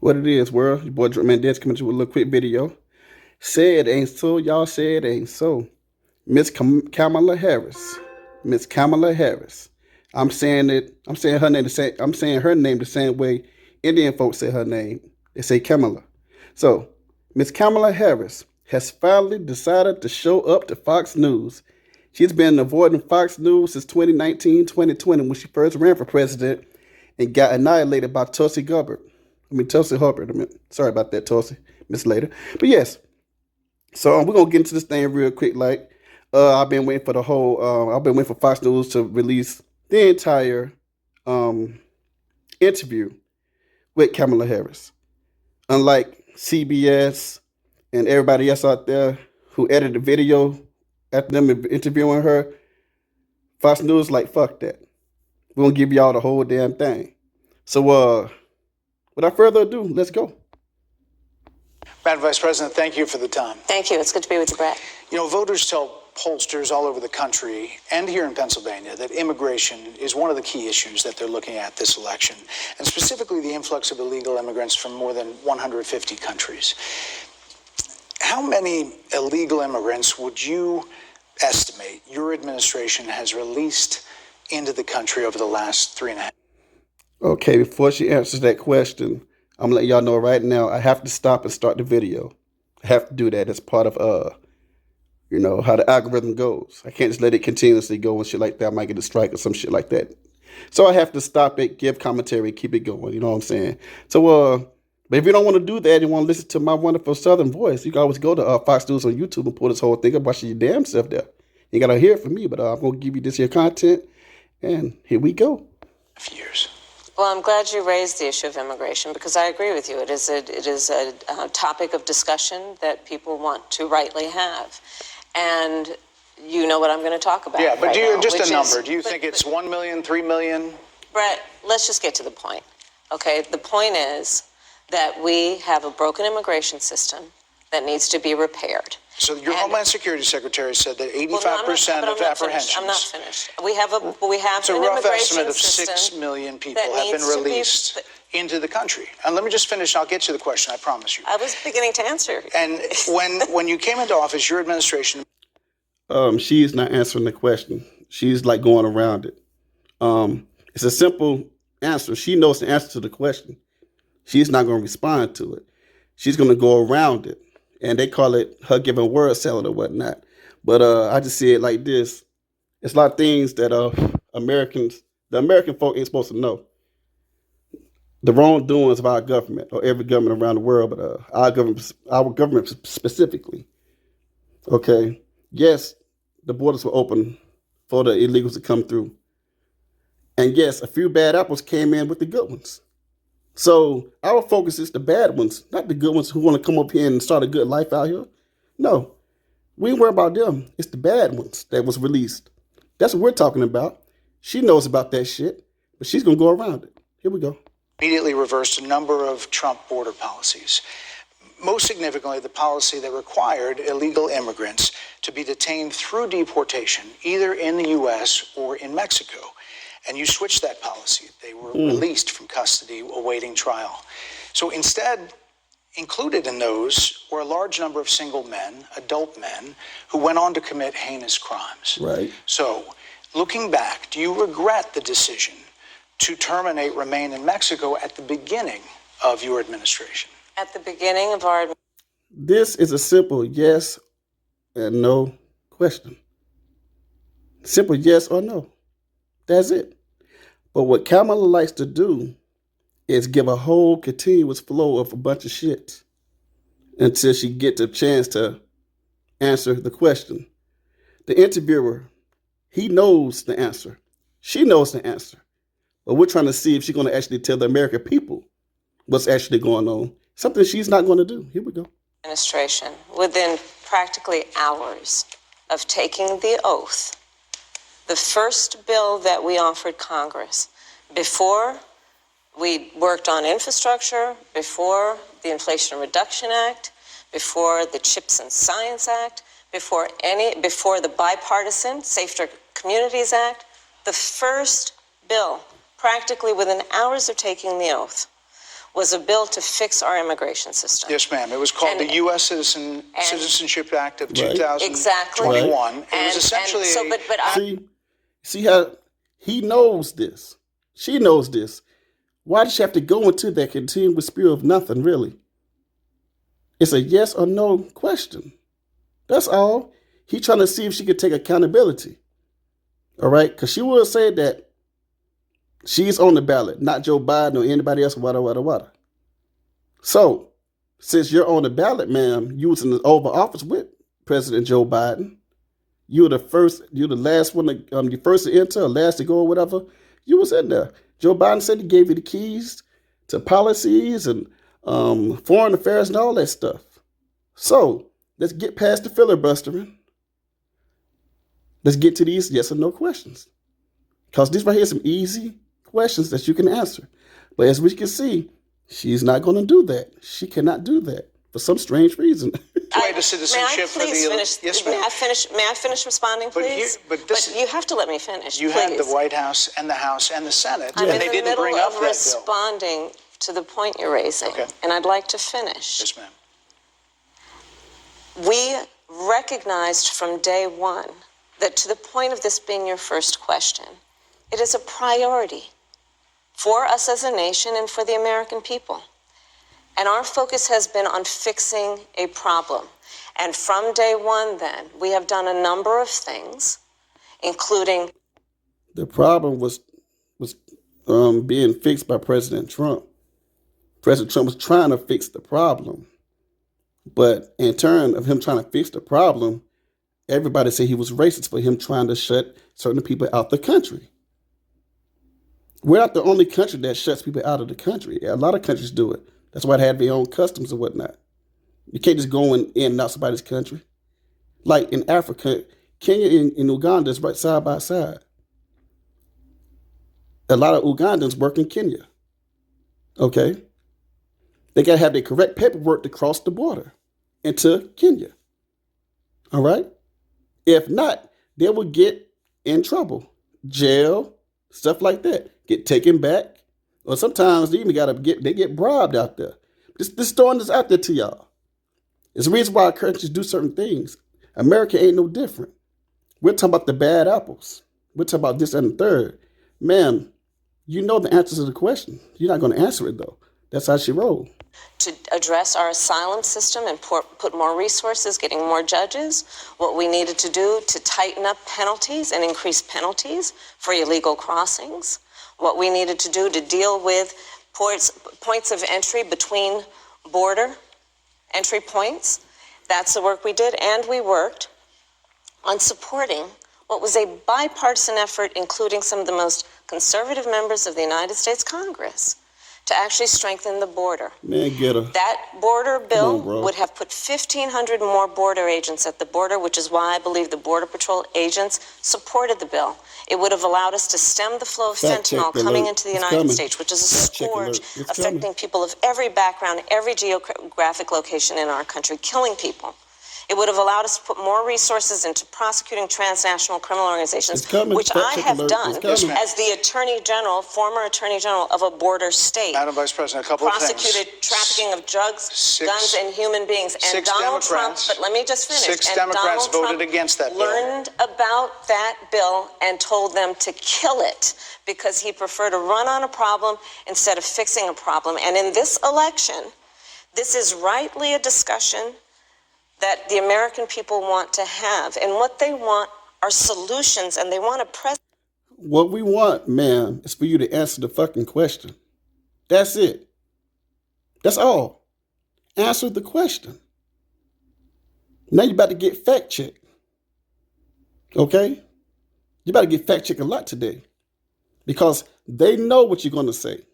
What it is, world? Your boy Drum Man Dance coming to you with a little quick video. Say it ain't so, y'all say it ain't so. Miss Kamala Harris. Miss Kamala Harris. I'm saying her name the same way Indian folks say her name. They say Kamala. So, Miss Kamala Harris has finally decided to show up to Fox News. She's been avoiding Fox News since 2019, 2020 when she first ran for president and got annihilated by Tulsi Gabbard. Tulsi Hubbard. Sorry about that, Tulsi. Miss Later. But yes. So we're gonna get into this thing real quick. I've been waiting for Fox News to release the entire interview with Kamala Harris. Unlike CBS and everybody else out there who edited the video after them interviewing her, Fox News fuck that. We're gonna give y'all the whole damn thing. So without further ado, let's go. Madam Vice President, thank you for the time. Thank you. It's good to be with you, Brett. You know, voters tell pollsters all over the country and here in Pennsylvania that immigration is one of the key issues that they're looking at this election, and specifically the influx of illegal immigrants from more than 150 countries. How many illegal immigrants would you estimate your administration has released into the country over the last 3.5? Okay, before she answers that question, I'm gonna let y'all know right now, I have to stop and start the video. I have to do that as part of, how the algorithm goes. I can't just let it continuously go and shit like that. I might get a strike or some shit like that. So I have to stop it, give commentary, keep it going. You know what I'm saying? So, but if you don't want to do that and want to listen to my wonderful Southern voice, you can always go to Fox News on YouTube and pull this whole thing up, watch your damn self there. You got to hear it from me, but I'm going to give you this here content, and here we go. Years. Well, I'm glad you raised the issue of immigration because I agree with you. It is a topic of discussion that people want to rightly have. And you know what I'm going to talk about. Yeah, but right do you, now, just a number, do you think it's 1 million, 3 million? Brett, let's just get to the point. Okay, the point is that we have a broken immigration system that needs to be repaired. So your Homeland Security Secretary said that 85% of apprehensions. I'm not finished. We have it's a an rough immigration estimate of system 6 million people have been released into the country. And let me just finish. I'll get to the question. I promise you. I was beginning to answer. And when you came into office, your administration. She's not answering the question. She's going around it. It's a simple answer. She knows the answer to the question. She's not going to respond to it. She's going to go around it. And they call it her giving word salad or whatnot. But I just see it like this. It's a lot of things that the American folk ain't supposed to know. The wrongdoings of our government, or every government around the world, but our government specifically. Okay. Yes, the borders were open for the illegals to come through. And yes, a few bad apples came in with the good ones. So our focus is the bad ones, not the good ones who want to come up here and start a good life out here. No, we ain't worry about them. It's the bad ones that was released. That's what we're talking about. She knows about that shit, but she's going to go around it. Here we go. Immediately reversed a number of Trump border policies. Most significantly, the policy that required illegal immigrants to be detained through deportation, either in the U.S. or in Mexico. And you switched that policy. They were released from custody awaiting trial. So instead, included in those were a large number of single men, adult men, who went on to commit heinous crimes. Right. So, looking back, do you regret the decision to terminate Remain in Mexico at the beginning of your administration? At the beginning of our... This is a simple yes and no question. Simple yes or no. That's it. But what Kamala likes to do is give a whole continuous flow of a bunch of shit until she gets a chance to answer the question. The interviewer, he knows the answer. She knows the answer. But we're trying to see if she's going to actually tell the American people what's actually going on. Something she's not going to do. Here we go. Administration, within practically hours of taking the oath, the first bill that we offered Congress, before we worked on infrastructure, before the Inflation Reduction Act, before the CHIPS and Science Act, before the bipartisan Safer Communities Act, the first bill, practically within hours of taking the oath, was a bill to fix our immigration system. Yes, ma'am. It was called And- the U.S. Citizenship Act of Right. 2021. Exactly. It was essentially See how he knows this. She knows this. Why does she have to go into that continuous spiel of nothing, really? It's a yes or no question. That's all. He trying to see if she could take accountability. All right? Because she will say that she's on the ballot, not Joe Biden or anybody else, wada. So, since you're on the ballot, ma'am, you was in the Oval Office with President Joe Biden. You're the last one, the first to enter or last to go or whatever. You was in there. Joe Biden said he gave you the keys to policies and foreign affairs and all that stuff. So, let's get past the filibustering. Let's get to these yes or no questions. Because these right here are some easy questions that you can answer. But as we can see, she's not going to do that. She cannot do that for some strange reason. to citizenship for the finish? Yes, ma'am. May I finish responding, please? But you have to let me finish. You please. had the White House and the House and the Senate, I'm and in they the didn't middle bring up of that bill. responding to the point you're raising, Okay. and I'd like to finish. Yes, ma'am. We recognized from day one that to the point of this being your first question, it is a priority for us as a nation and for the American people. And our focus has been on fixing a problem. And from day one, then, we have done a number of things, including... The problem was being fixed by President Trump. President Trump was trying to fix the problem. But in turn of him trying to fix the problem, everybody said he was racist for him trying to shut certain people out the country. We're not the only country that shuts people out of the country. A lot of countries do it. That's why they have their own customs and whatnot. You can't just go in and out somebody's country. Like in Africa, Kenya and Uganda is right side by side. A lot of Ugandans work in Kenya. Okay? They got to have the correct paperwork to cross the border into Kenya. All right? If not, they will get in trouble. Jail, stuff like that. Get taken back. Or sometimes they even get bribed out there. This throwing this out there to y'all. It's the reason why countries do certain things. America ain't no different. We're talking about the bad apples. We're talking about this and the third. Ma'am, you know the answer to the question. You're not going to answer it, though. That's how she rolled. To address our asylum system and put more resources, getting more judges, what we needed to do to tighten up penalties and increase penalties for illegal crossings, what we needed to do to deal with points of entry between border entry points. That's the work we did, and we worked on supporting what was a bipartisan effort, including some of the most conservative members of the United States Congress, to actually strengthen the border. Man, get her. That border bill bro. would have put 1,500 more border agents at the border, which is why I believe the Border Patrol agents supported the bill. It would have allowed us to stem the flow of Fact check fentanyl coming alert. into the It's United coming. States, which is a Fact check scourge alert. It's affecting coming. people of every background, every geographic location in our country, killing people. It would have allowed us to put more resources into prosecuting transnational criminal organizations, It's coming. which Fact I check have alert. done It's coming. as the former Attorney General of a border state. Madam Vice President, a couple of things. Prosecuted trafficking of drugs, Six- guns, and human beings. And six Donald Trump, Democrats- but let me just finish. six And Democrats Donald voted Trump against that bill. learned about that bill and told them to kill it because he preferred to run on a problem instead of fixing a problem. And in this election, this is rightly a discussion that the American people want to have. And what they want are solutions, and they want a president. What we want, ma'am, is for you to answer the fucking question. That's it. That's all. Answer the question. Now you about to get fact checked. Okay? You about to get fact checked a lot today. Because they know what you're going to say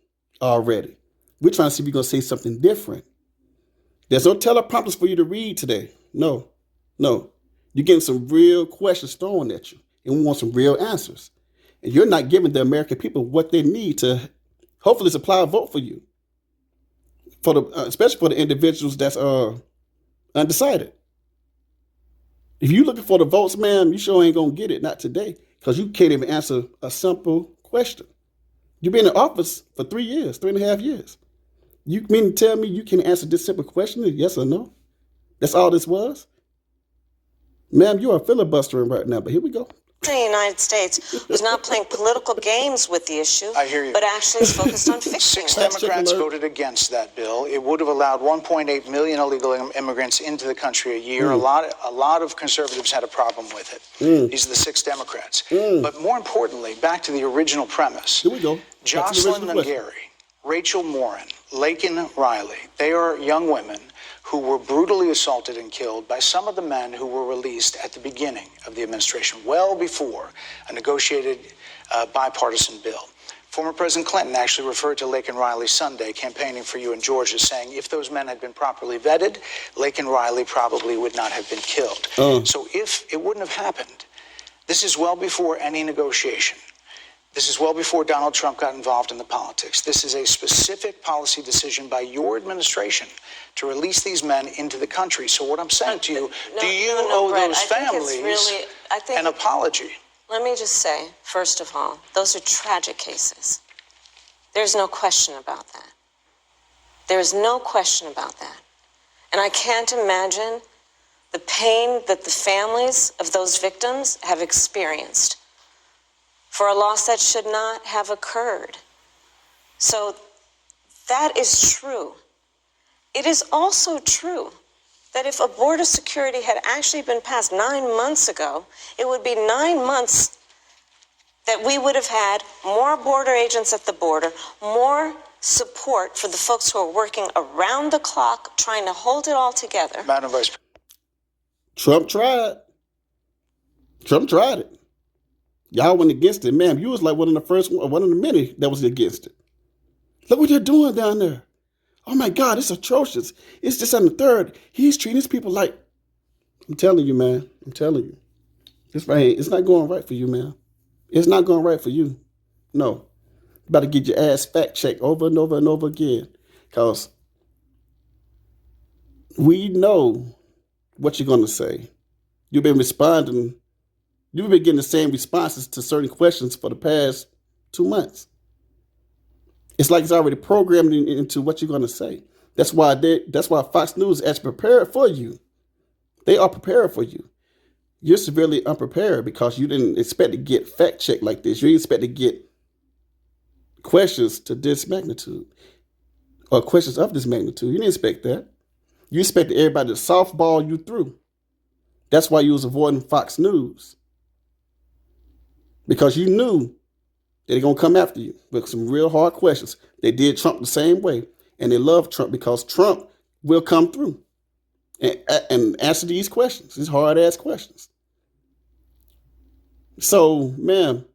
already. We're trying to see if you're going to say something different. There's no teleprompters for you to read today. No. You're getting some real questions thrown at you. And we want some real answers. And you're not giving the American people what they need to hopefully supply a vote for you. Especially for the individuals that's undecided. If you're looking for the votes, ma'am, you sure ain't going to get it. Not today. Because you can't even answer a simple question. You've been in office for 3 years, 3.5 years. You mean to tell me you can answer this simple question, yes or no? That's all this was? Ma'am, you are filibustering right now, but here we go. The United States was not playing political games with the issue, I hear you. but actually is focused on fixing Six it. Democrats voted against that bill. It would have allowed 1.8 million illegal immigrants into the country a year. A lot of conservatives had a problem with it. These are the 6 Democrats. But more importantly, back to the original premise. Here we go. Jocelyn Nungary, Rachel Morin, Laken Riley, they are young women who were brutally assaulted and killed by some of the men who were released at the beginning of the administration, well before a negotiated bipartisan bill. Former President Clinton actually referred to Laken Riley Sunday campaigning for you in Georgia, saying if those men had been properly vetted, Laken Riley probably would not have been killed. So if it wouldn't have happened, this is well before any negotiation. This is well before Donald Trump got involved in the politics. This is a specific policy decision by your administration to release these men into the country. So what I'm saying to you, do you owe Brett, those families an apology? Let me just say, first of all, those are tragic cases. There's no question about that. There is no question about that. And I can't imagine the pain that the families of those victims have experienced for a loss that should not have occurred. So that is true. It is also true that if a border security had actually been passed 9 months ago, it would be 9 months that we would have had more border agents at the border, more support for the folks who are working around the clock trying to hold it all together. Madam Vice President. Trump tried. Trump tried it. Y'all went against it. Ma'am, you was like one of the many that was against it. Look what they're doing down there. Oh my God, it's atrocious. It's just on the third. He's treating his people like, I'm telling you, man. I'm telling you. It's right here. It's not going right for you, man. It's not going right for you. No. You better get your ass fact checked over and over and over again. Because we know what you're going to say. You've been responding. You've been getting the same responses to certain questions for the past 2 months. It's like it's already programmed into what you're going to say. That's why Fox News is actually prepared for you. They are prepared for you. You're severely unprepared because you didn't expect to get fact checked like this. You didn't expect to get questions to this magnitude or questions of this magnitude. You didn't expect that. You expected everybody to softball you through. That's why you was avoiding Fox News. Because you knew that they're going to come after you with some real hard questions. They did Trump the same way. And they love Trump because Trump will come through and answer these questions, these hard-ass questions. So, ma'am,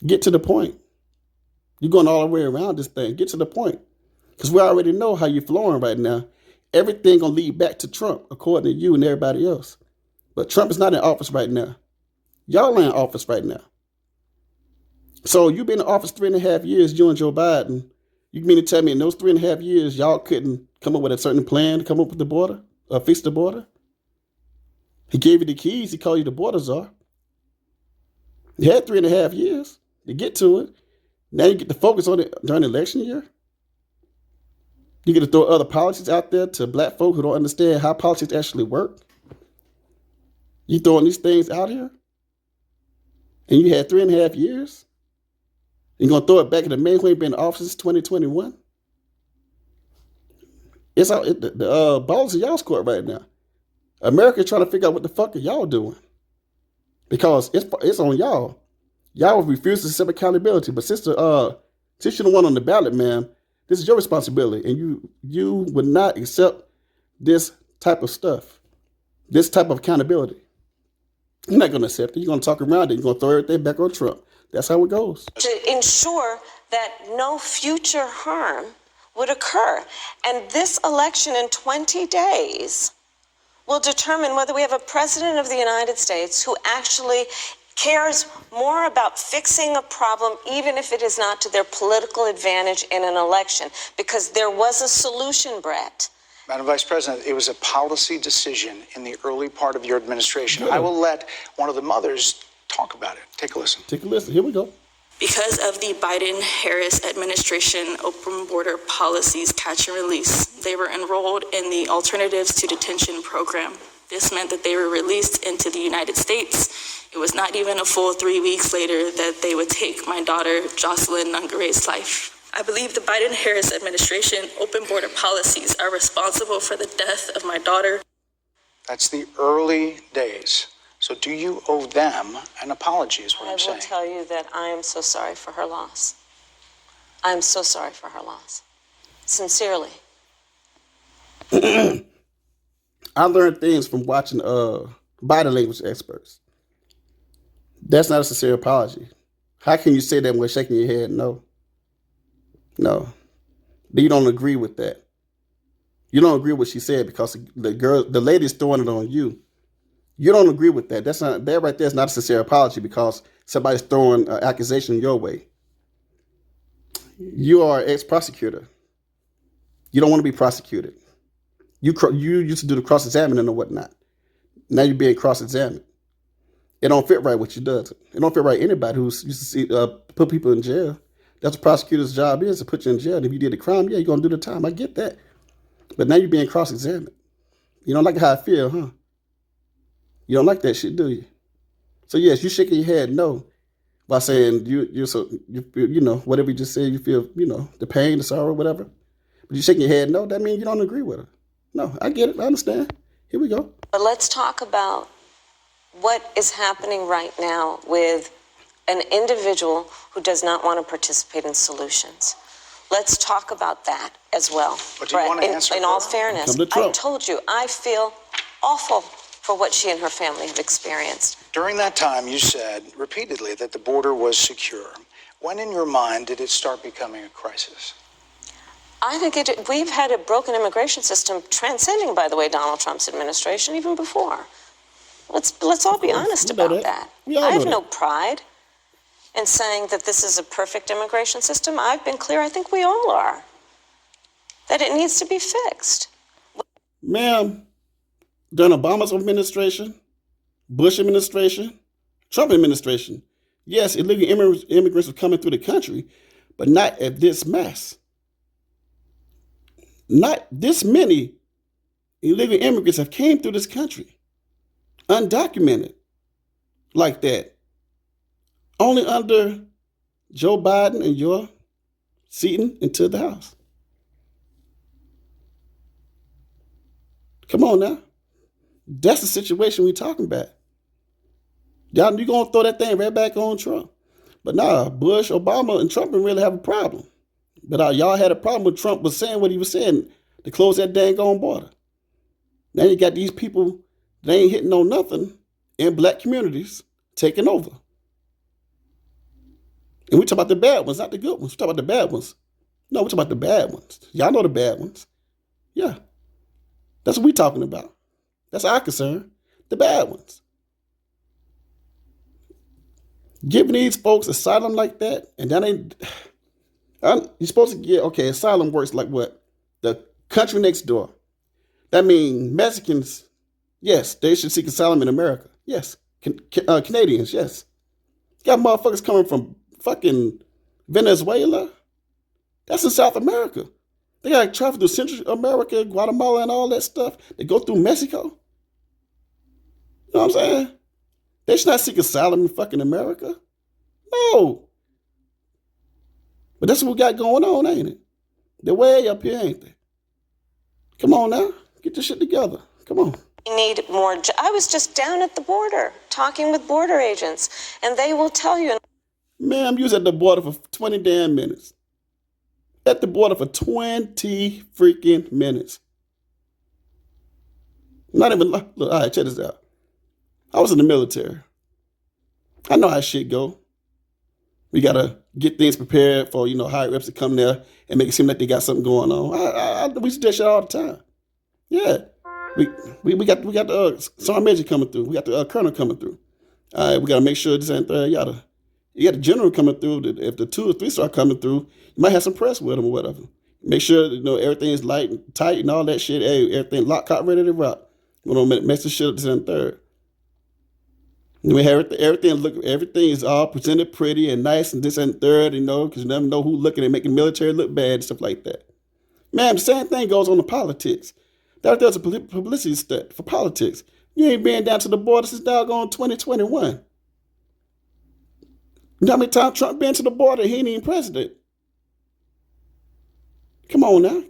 get to the point. You're going all the way around this thing. Get to the point. Because we already know how you're flowing right now. Everything going to lead back to Trump, according to you and everybody else. But Trump is not in office right now. Y'all are in office right now. So you've been in office 3.5 years, you and Joe Biden. You mean to tell me in those 3.5 years, y'all couldn't come up with a certain plan to come up with the border, or fix the border? He gave you the keys. He called you the border czar. You had 3.5 years to get to it. Now you get to focus on it during the election year. You get to throw other policies out there to black folk who don't understand how politics actually work. You throwing these things out here? And you had 3.5 years? You're going to throw it back at the man who ain't been in office since 2021? It's all, the balls in y'all's court right now. America's trying to figure out what the fuck are y'all doing. Because it's on y'all. Y'all refuse to accept accountability. But since you're the one on the ballot, ma'am, this is your responsibility. And you would not accept this type of stuff. This type of accountability. You're not going to accept it. You're going to talk around it. You're going to throw everything back on Trump. That's how it goes. To ensure that no future harm would occur. And this election in 20 days will determine whether we have a president of the United States who actually cares more about fixing a problem, even if it is not to their political advantage in an election. Because there was a solution, Brett. Madam Vice President, it was a policy decision in the early part of your administration. Yeah. I will let one of the mothers talk about it. Take a listen. Take a listen. Here we go. Because of the Biden-Harris administration open border policies catch and release, they were enrolled in the Alternatives to Detention program. This meant that they were released into the United States. It was not even a full 3 weeks later that they would take my daughter, Jocelyn Nungare's life. I believe the Biden-Harris administration open border policies are responsible for the death of my daughter. That's the early days. So do you owe them an apology is what I'm saying. I will tell you that I am so sorry for her loss. I am so sorry for her loss. Sincerely. I learned things from watching body language experts. That's not a sincere apology. How can you say that when shaking your head? No. You don't agree with that. You don't agree with what she said because the lady's throwing it on you. You don't agree with that. That right there is not a sincere apology because somebody's throwing an accusation your way. You are an ex-prosecutor. You don't want to be prosecuted. You used to do the cross-examining or whatnot. Now you're being cross-examined. It don't fit right what you does. It don't fit right anybody who's used to put people in jail. That's what prosecutor's job is, to put you in jail. And if you did a crime, yeah, you're going to do the time. I get that. But now you're being cross-examined. You don't like how I feel, huh? You don't like that shit, do you? So yes, you shaking your head no by saying you whatever you just said, you feel, the pain, the sorrow, whatever. But you shaking your head no, that means you don't agree with her. No, I get it. I understand. Here we go. But let's talk about what is happening right now with an individual who does not want to participate in solutions. Let's talk about that as well. But do you want to answer in all fairness, Come to Trump. I told you, I feel awful for what she and her family have experienced. During that time, you said repeatedly that the border was secure. When in your mind did it start becoming a crisis? I think we've had a broken immigration system transcending, by the way, Donald Trump's administration even before. Let's all be honest about that. I have no pride in saying that this is a perfect immigration system. I've been clear, I think we all are, that it needs to be fixed. Ma'am, during Obama's administration, Bush administration, Trump administration, yes, illegal immigrants were coming through the country, but not at this mass. Not this many illegal immigrants have came through this country, undocumented, like that. Only under Joe Biden and your seating into the House. Come on now. That's the situation we're talking about. Y'all, you're going to throw that thing right back on Trump. But nah, Bush, Obama, and Trump didn't really have a problem. But y'all had a problem with Trump was saying what he was saying to close that dang on border. Now you got these people that ain't hitting on nothing in black communities taking over. And we talk about the bad ones, not the good ones. We talk about the bad ones. No, we talk about the bad ones. Y'all know the bad ones. Yeah. That's what we talking about. That's our concern. The bad ones. Giving these folks asylum like that, and that ain't... You're supposed to get, okay, asylum works like what? The country next door. That means Mexicans, yes, they should seek asylum in America. Yes. Canadians, yes. You got motherfuckers coming from fucking Venezuela. That's in South America. They got to travel through Central America, Guatemala, and all that stuff. They go through Mexico. You know what I'm saying? They should not seek asylum in fucking America. No. But that's what we got going on, ain't it? They're way up here, ain't they? Come on now. Get your shit together. Come on. We need more. I was just down at the border talking with border agents, and they will tell you. Ma'am, you was at the border for 20 damn minutes. At the border for 20 freaking minutes. Not even, look, all right, check this out. I was in the military. I know how shit go. We got to get things prepared for, higher ups to come there and make it seem like they got something going on. We do that shit all the time. Yeah. We got the sergeant major coming through. We got the colonel coming through. All right, we got to make sure this ain't there. You got the general coming through. If the 2 or 3 start coming through, you might have some press with them or whatever. Make sure everything's light and tight and all that shit. Hey, everything locked, caught, ready to rock. We don't mess the shit up this and third. We have everything is all presented pretty and nice and this and third, because you never know who's looking and making military look bad and stuff like that. Man, the same thing goes on to politics. There's a publicity stunt for politics. You ain't been down to the border since doggone 2021. You know how many times Trump been to the border? He ain't even president. Come on now.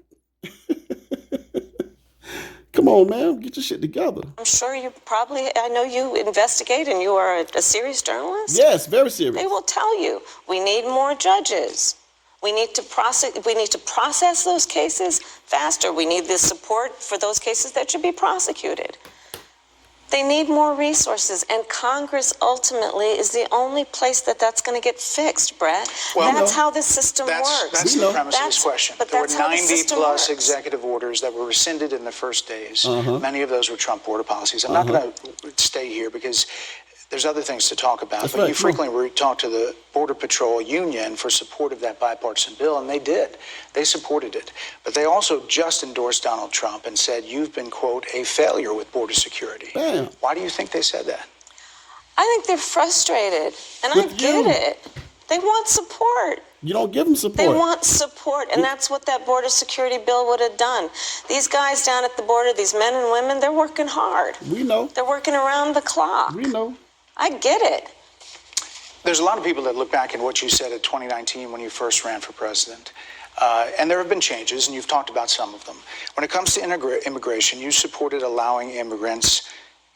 Come on, man. Get your shit together. I'm sure I know you investigate and you are a serious journalist. Yes, very serious. They will tell you, we need more judges. We need to process those cases faster. We need the support for those cases that should be prosecuted. They need more resources, and Congress ultimately is the only place that's going to get fixed, Brett. Well, that's how this system works. That's the premise of this question. But There were that's how the 90 system plus works. executive orders that were rescinded in the first days. Many of those were Trump border policies. I'm not going to stay here because there's other things to talk about. That's but right. you frequently talked to the Border Patrol Union for support of that bipartisan bill, and they did. They supported it. But they also just endorsed Donald Trump and said, you've been, quote, a failure with border security. Damn. Why do you think they said that? I think they're frustrated, and I get it. They want support. You don't give them support. They want support, and that's what that border security bill would have done. These guys down at the border, these men and women, they're working hard. We know. They're working around the clock. We know. I get it. There's a lot of people that look back at what you said in 2019 when you first ran for president. And there have been changes, and you've talked about some of them. When it comes to immigration, you supported allowing immigrants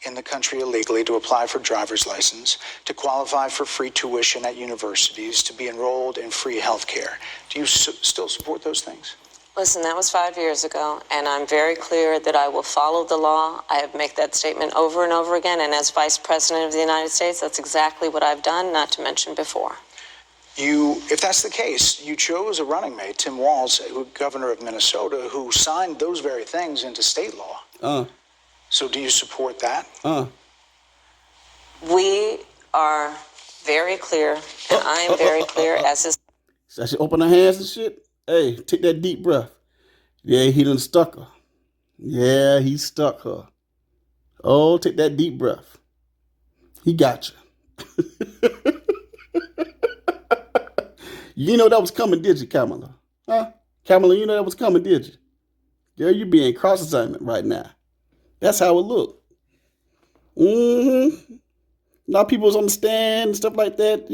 in the country illegally to apply for driver's license, to qualify for free tuition at universities, to be enrolled in free health care. Do you still support those things? Listen, that was 5 years ago, and I'm very clear that I will follow the law. I have made that statement over and over again, and as Vice President of the United States, that's exactly what I've done, not to mention before. If that's the case, you chose a running mate, Tim Walz, governor of Minnesota, who signed those very things into state law. So do you support that? We are very clear, and I am very clear as his... So I should open her hands and shit. Hey, take that deep breath. Yeah, he done stuck her. Yeah, he stuck her. Oh, take that deep breath. He got you. You know that was coming, did you, Kamala? Huh? Kamala, you know that was coming, did you? Girl, you being cross-assignment right now. That's how it looked. Now people's on the stand and stuff like that,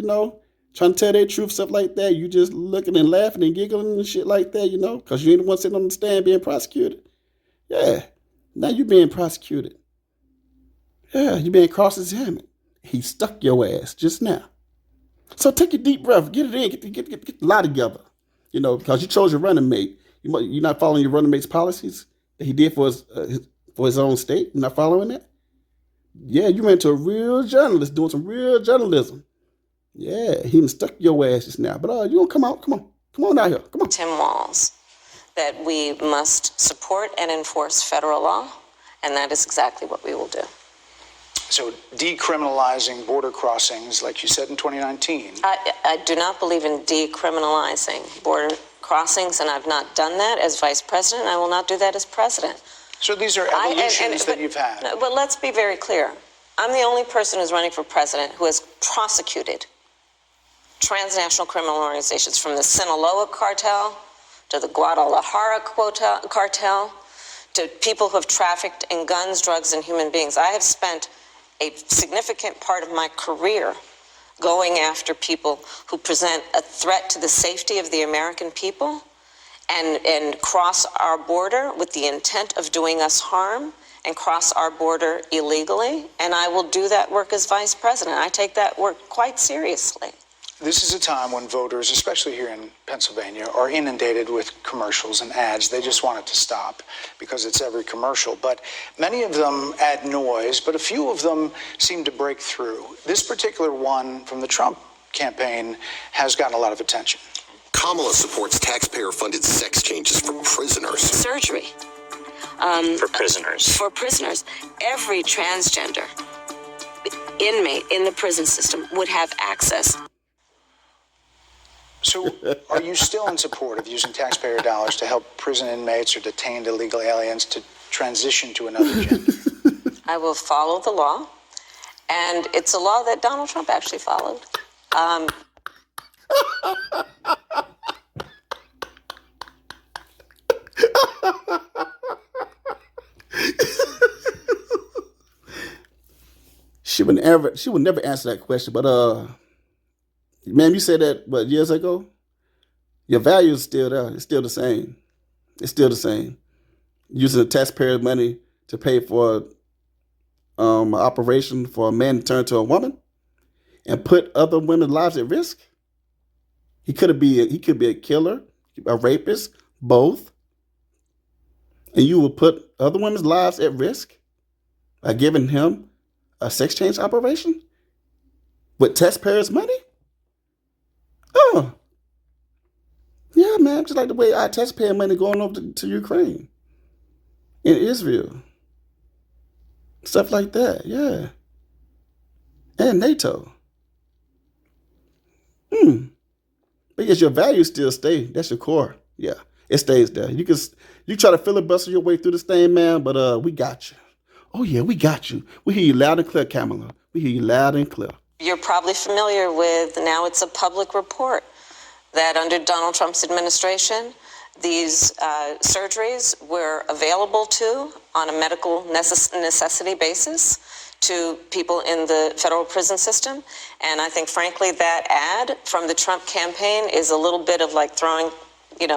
trying to tell their truth, stuff like that. You just looking and laughing and giggling and shit like that, because you ain't the one sitting on the stand being prosecuted. Yeah. Now you being prosecuted. Yeah, you being cross-examined. He stuck your ass just now. So take a deep breath. Get it in. Get the lie together. Because you chose your running mate. You're not following your running mate's policies that he did for his own state. You're not following that? Yeah, you ran to a real journalist doing some real journalism. Yeah, he done stuck your ass just now. But you gonna come out? Come on out here. Come on. Tim Walz, that we must support and enforce federal law, and that is exactly what we will do. So decriminalizing border crossings, like you said in 2019. I do not believe in decriminalizing border crossings, and I've not done that as vice president. I will not do that as president. So these are evolutions that you've had. But let's be very clear. I'm the only person who's running for president who has prosecuted transnational criminal organizations, from the Sinaloa cartel to the Guadalajara cartel to people who have trafficked in guns, drugs, and human beings. I have spent a significant part of my career going after people who present a threat to the safety of the American people and cross our border with the intent of doing us harm and cross our border illegally. And I will do that work as vice president. I take that work quite seriously. This is a time when voters, especially here in Pennsylvania, are inundated with commercials and ads. They just want it to stop because it's every commercial. But many of them add noise, but a few of them seem to break through. This particular one from the Trump campaign has gotten a lot of attention. Kamala supports taxpayer-funded sex changes for prisoners. Surgery. For prisoners. For prisoners. Every transgender inmate in the prison system would have access. So are you still in support of using taxpayer dollars to help prison inmates or detained illegal aliens to transition to another gender? I will follow the law, And it's a law that Donald Trump actually followed. She would never answer that question. But ma'am, you said that what, years ago? Your value is still there. It's still the same. It's still the same. Using the taxpayer money to pay for an operation for a man to turn to a woman and put other women's lives at risk. He could be a killer, a rapist, both. And you will put other women's lives at risk by giving him a sex change operation with taxpayers' money? Oh, yeah, man. Just like the way our taxpayer money going over to Ukraine, in Israel, stuff like that. Yeah, and NATO. But yes, your values still stay. That's your core. Yeah, it stays there. You try to filibuster your way through this thing, man, but we got you. Oh, yeah, we got you. We hear you loud and clear, Kamala. We hear you loud and clear. You're probably familiar with, now it's a public report, that under Donald Trump's administration, these surgeries were available on a medical necessity basis to people in the federal prison system. And I think, frankly, that ad from the Trump campaign is a little bit of like throwing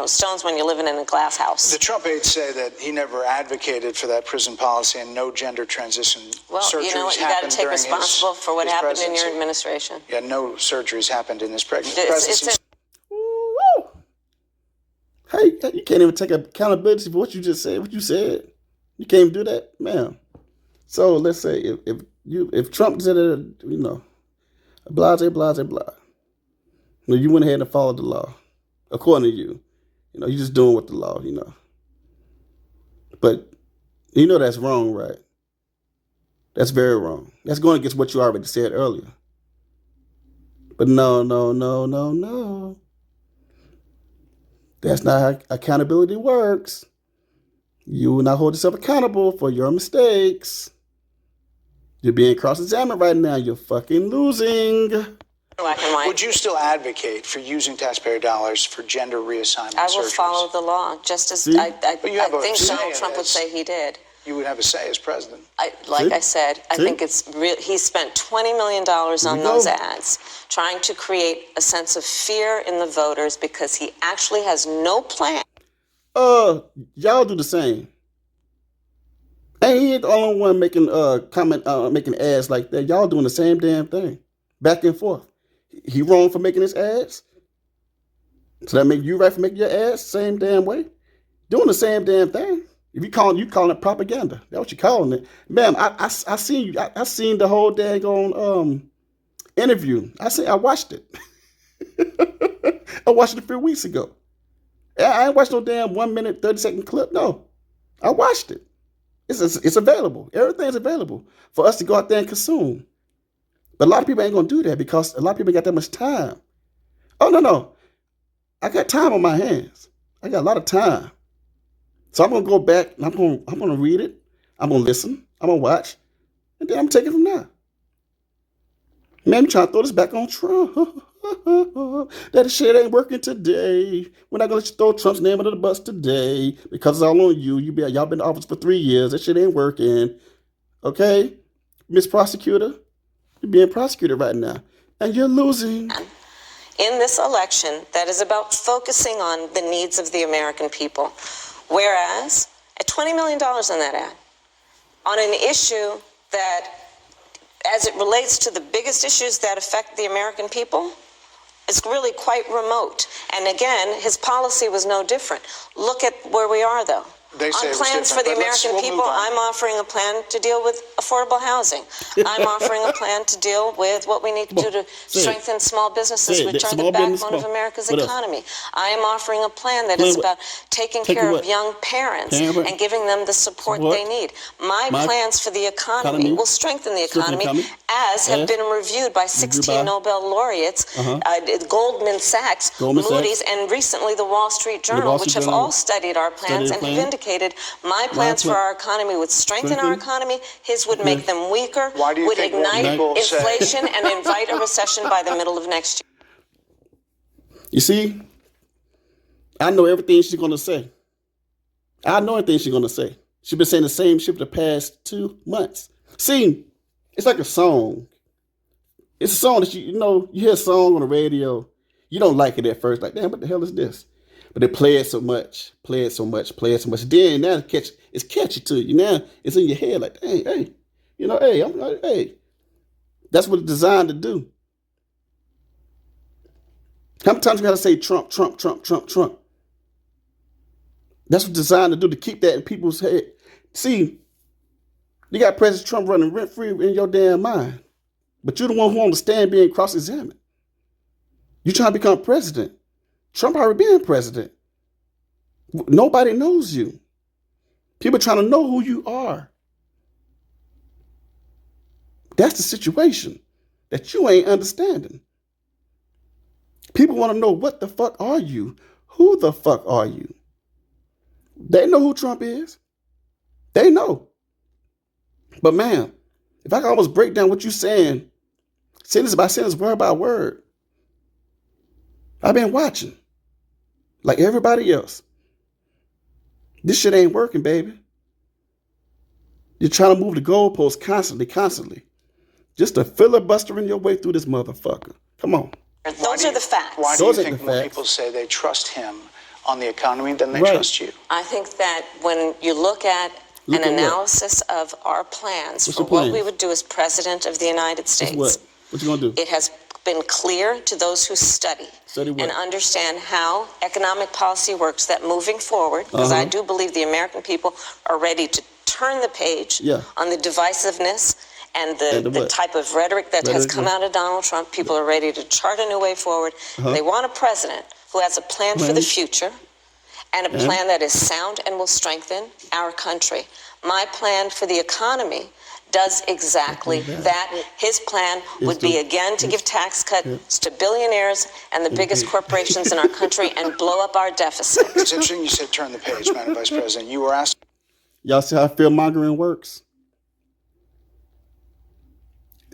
stones when you're living in a glass house. The Trump aides say that he never advocated for that prison policy and no gender transition surgeries you know what? You got to take responsibility for what happened in your administration. Yeah, no surgeries happened in this presidency. Hey, you can't even take accountability for what you just said. What you said, you can't even do that, ma'am. So let's say if Trump said it, blah, you went ahead and followed the law, according to you. You're just doing what the law, But that's wrong, right? That's very wrong. That's going against what you already said earlier. But no. That's not how accountability works. You will not hold yourself accountable for your mistakes. You're being cross-examined right now. You're fucking losing. Black and white. Would you still advocate for using taxpayer dollars for gender reassignment I will surgeries? follow the law, just as I think Donald Trump would say he did. You would have a say as president. I think it's real. He spent $20 million on those ads, trying to create a sense of fear in the voters because he actually has no plan. Y'all do the same. And he ain't the only one making making ads like that. Y'all doing the same damn thing, back and forth. He wrong for making his ads, so that make you right for making your ads same damn way, doing the same damn thing. If you calling it propaganda, that's what you calling it, ma'am. I seen you. I seen the whole daggone interview. I watched it. I watched it a few weeks ago. I ain't watched no damn 1 minute 30-second clip. No, I watched it. It's available. Everything's available for us to go out there and consume. But a lot of people ain't gonna do that because a lot of people ain't got that much time. Oh no, I got time on my hands. I got a lot of time, so I'm gonna go back and I'm gonna read it. I'm gonna listen. I'm gonna watch, and then I'm taking it from there. Man, I'm trying to throw this back on Trump. That shit ain't working today. We're not gonna let you throw Trump's name under the bus today because it's all on you. Y'all been in office for 3 years. That shit ain't working. Okay, Miss Prosecutor, you're being prosecuted right now, and you're losing. In this election, that is about focusing on the needs of the American people, whereas at $20 million on that ad, on an issue that, as it relates to the biggest issues that affect the American people, is really quite remote. And again, his policy was no different. Look at where we are, though. They say on plans for the American people, I'm offering a plan to deal with affordable housing. I'm offering a plan to deal with what we need to do to strengthen small businesses, which are the backbone of America's economy. I am offering a plan that is about taking care of young parents and giving them the support they need. My plans for the economy will strengthen the economy, as have been reviewed by 16 Nobel laureates, Goldman Sachs, Moody's, and recently the Wall Street Journal, which have all studied our plans and have indicated indicated my plans for our economy would strengthen our economy. His would make them weaker, Why do you would think more ignite people say- inflation and invite a recession by the middle of next year. You see, I know everything she's going to say. I know everything she's going to say. She's been saying the same shit for the past 2 months. See, it's like a song. It's a song that you hear a song on the radio. You don't like it at first. Like, damn, what the hell is this? But they play it so much. Then now it's catchy to you. Now it's in your head like, hey. Hey. That's what it's designed to do. How many times you gotta say Trump? That's what it's designed to do, to keep that in people's head. See, you got President Trump running rent-free in your damn mind. But you're the one who understands being cross-examined. You trying to become president. Trump already been president. Nobody knows you. People trying to know who you are. That's the situation that you ain't understanding. People want to know, what the fuck are you? Who the fuck are you? They know who Trump is. They know. But man, if I could almost break down what you're saying, sentence by sentence, word by word, I've been watching like everybody else. This shit ain't working, baby. You're trying to move the goalposts constantly. Just a filibustering your way through this motherfucker. Come on. Those are the facts. Why do you think more people say they trust him on the economy than they trust you? I think that when you look at an analysis of our plans for what we would do as president of the United States, what you gonna do? It has been clear to those who study and understand how economic policy works that moving forward, because I do believe the American people are ready to turn the page on the divisiveness and the type of rhetoric that has come out of Donald Trump. People are ready to chart a new way forward. They want a president who has a plan for the future and a plan that is sound and will strengthen our country. My plan for the economy does exactly that. His plan would be, again, to give tax cuts to billionaires and the biggest corporations in our country and blow up our deficit. It's interesting you said turn the page, Madam Vice President. You were asked. Y'all see how fear-mongering works?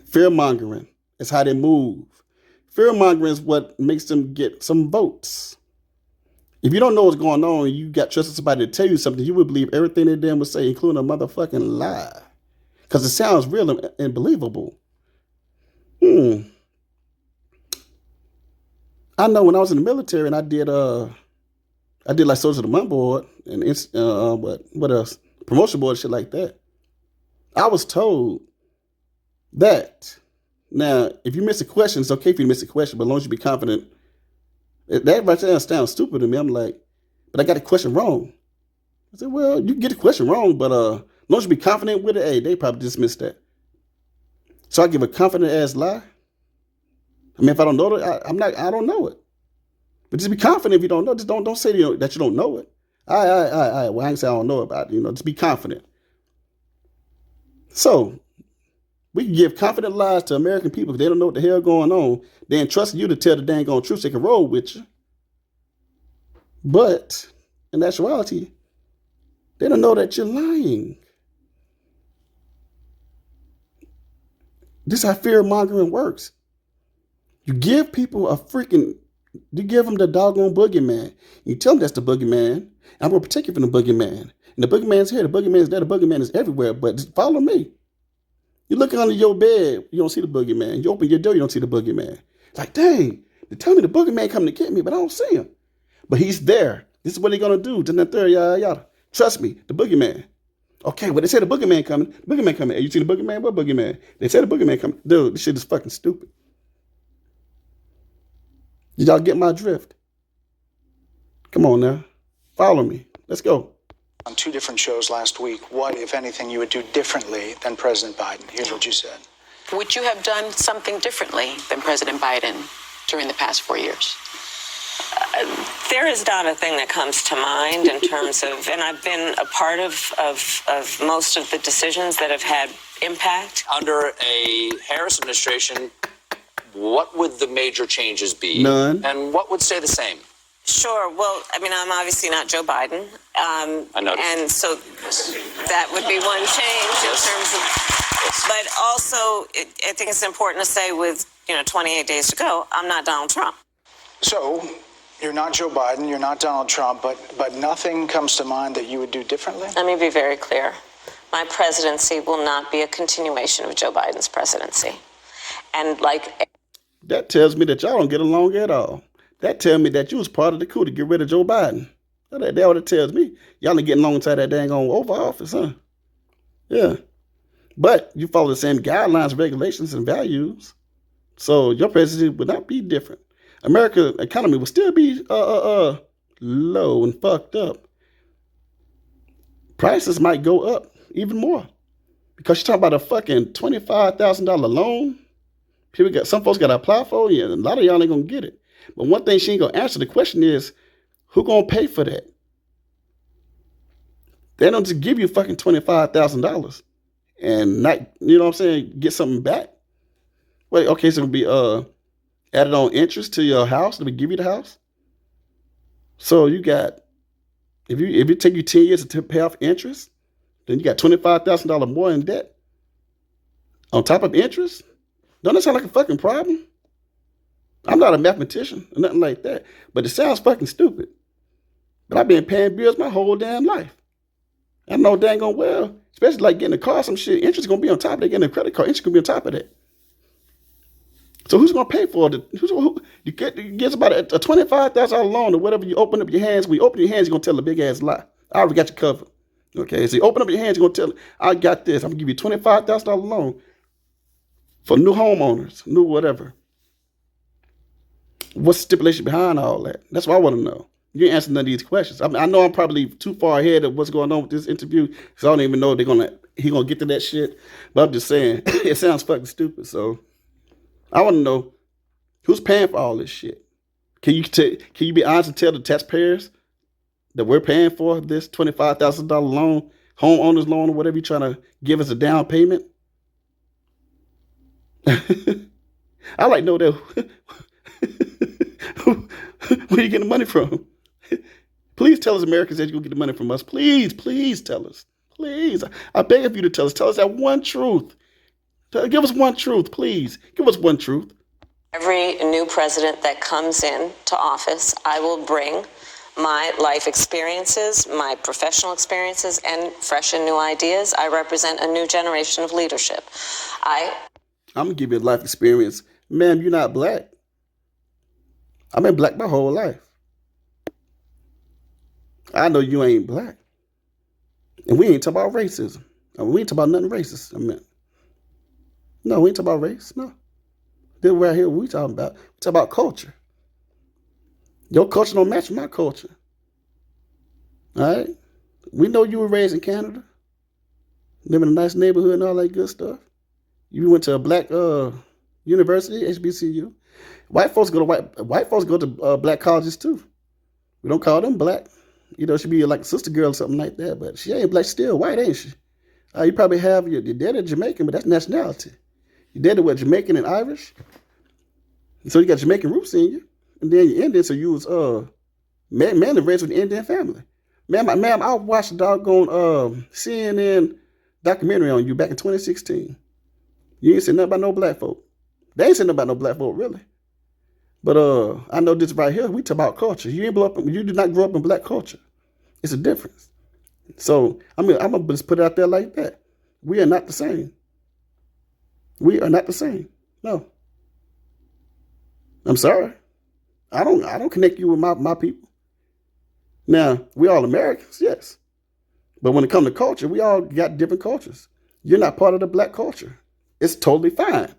Fear-mongering is how they move. Fear-mongering is what makes them get some votes. If you don't know what's going on, you got trusted somebody to tell you something, you would believe everything they damn would say, including a motherfucking lie. Because it sounds real and believable. I know when I was in the military and I did like Soldier of the Month board and what else? Promotion board, shit like that. I was told that, now, if you miss a question, it's okay if you miss a question, but as long as you be confident. That right there sounds stupid to me. I'm like, but I got the question wrong. I said, well, you can get the question wrong, but as long as you be confident with it, hey, they probably dismiss that. So I give a confident ass lie. I mean, if I don't know it, I don't know it. But just be confident if you don't know. Just don't say that you don't know it. Well, I ain't say I don't know about it. Just be confident. So we can give confident lies to American people if they don't know what the hell going on. They entrust you to tell the dang on truth so they can roll with you. But in actuality, they don't know that you're lying. This is how fear-mongering works. You give people you give them the doggone boogeyman. You tell them that's the boogeyman. I'm going to protect you from the boogeyman. And the boogeyman's here, the boogeyman's there, the boogeyman is everywhere. But just follow me. You look under your bed, you don't see the boogeyman. You open your door, you don't see the boogeyman. It's like, dang, they tell me the boogeyman coming to get me, but I don't see him. But he's there. This is what he's going to do. Then the third, yada. Trust me, the boogeyman. Okay, well, they said the boogeyman coming. The boogeyman coming. Hey, you see the boogeyman? What boogeyman? They said the boogeyman coming. Dude, this shit is fucking stupid. Did y'all get my drift? Come on now. Follow me. Let's go. On 2 different shows last week, what, if anything, you would do differently than President Biden? Here's what you said. Would you have done something differently than President Biden during the past 4 years? There is not a thing that comes to mind in terms of, and I've been a part of most of the decisions that have had impact. Under a Harris administration, what would the major changes be? None. And what would stay the same? Sure. Well, I mean, I'm obviously not Joe Biden. I noticed. And so that would be one change in terms of, but also I think it's important to say with, 28 days to go, I'm not Donald Trump. So, you're not Joe Biden, you're not Donald Trump, but nothing comes to mind that you would do differently? Let me be very clear. My presidency will not be a continuation of Joe Biden's presidency. And that tells me that y'all don't get along at all. That tells me that you was part of the coup to get rid of Joe Biden. That's what it tells me. Y'all ain't getting along inside that dang on Oval Office, huh? Yeah. But you follow the same guidelines, regulations, and values. So your presidency would not be different. America's economy would still be low and fucked up. Prices might go up even more. Because you're talking about a fucking $25,000 loan. Some folks got to apply for it, and a lot of y'all ain't going to get it. But one thing she ain't going to answer the question is, who going to pay for that? They don't just give you fucking $25,000 and not, get something back. Wait, okay, so it'll be added on interest to your house. Did we give you the house? So you got, if it take you 10 years to pay off interest, then you got $25,000 more in debt on top of interest. Don't that sound like a fucking problem? I'm not a mathematician or nothing like that, but it sounds fucking stupid. But I've been paying bills my whole damn life. I know dang on well, especially like getting a car, some shit, interest gonna be on top of that. Getting a credit card, interest gonna be on top of that. So who's gonna pay for it? You get about a $25,000 loan or whatever. You open up your hands. When you open your hands, you're gonna tell a big ass lie. I already got you covered. Okay, so you open up your hands, you're gonna tell, I got this. I'm gonna give you $25,000 loan for new homeowners, new whatever. What's the stipulation behind all that? That's what I want to know. You ain't answering none of these questions. I mean, I know I'm probably too far ahead of what's going on with this interview, because I don't even know he gonna get to that shit. But I'm just saying, it sounds fucking stupid. So I want to know who's paying for all this shit. Can you be honest and tell the taxpayers that we're paying for this $25,000 loan, homeowners loan, or whatever you're trying to give us a down payment? I like to know that. Where you getting the money from? Please tell us, Americans, that you're going to get the money from us. Please tell us. Please. I beg of you to tell us. Tell us that one truth. Give us one truth, please. Give us one truth. Every new president that comes in to office, I will bring my life experiences, my professional experiences, and fresh and new ideas. I represent a new generation of leadership. I'm going to give you a life experience. Ma'am, you're not black. I've been black my whole life. I know you ain't black. And we ain't talking about racism. We ain't talking about nothing racist. No, we ain't talking about race. No. This right here, we talking about. We talking about culture. Your culture don't match my culture. All right? We know you were raised in Canada. Live in a nice neighborhood and all that good stuff. You went to a black university, HBCU. White folks go to black colleges too. We don't call them black. She be like a sister girl or something like that. But she ain't black, still white, ain't she? You probably have your daddy Jamaican, but that's nationality. Your daddy what, Jamaican and Irish? So you got Jamaican roots in you, and then you're Indian. So you was mainly raised with an Indian family. Ma'am, I watched a doggone CNN documentary on you back in 2016. You ain't saying nothing about no black folk. They ain't saying nothing about no black folk, really. But I know this right here, we talk about culture. You did not grow up in black culture. It's a difference. So I'm gonna just put it out there like that. We are not the same. We are not the same. No. I'm sorry. I don't connect you with my people. Now, we all Americans, yes. But when it comes to culture, we all got different cultures. You're not part of the black culture. It's totally fine.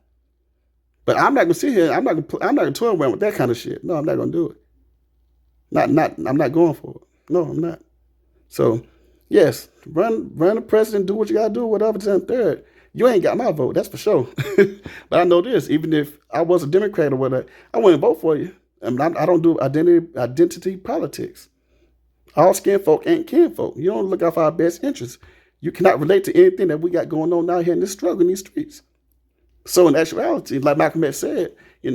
But I'm not gonna sit here. I'm not gonna toy around with that kind of shit. No, I'm not gonna do it. I'm not going for it. No, I'm not. So, yes, run the president, do what you gotta do, whatever. Third, you ain't got my vote. That's for sure. But I know this. Even if I was a Democrat or whatever, I wouldn't vote for you. I don't do identity politics. All skin folk ain't kin folk. You don't look out for our best interests. You cannot relate to anything that we got going on out here in this struggle in these streets. So in actuality, like Malcolm X said, we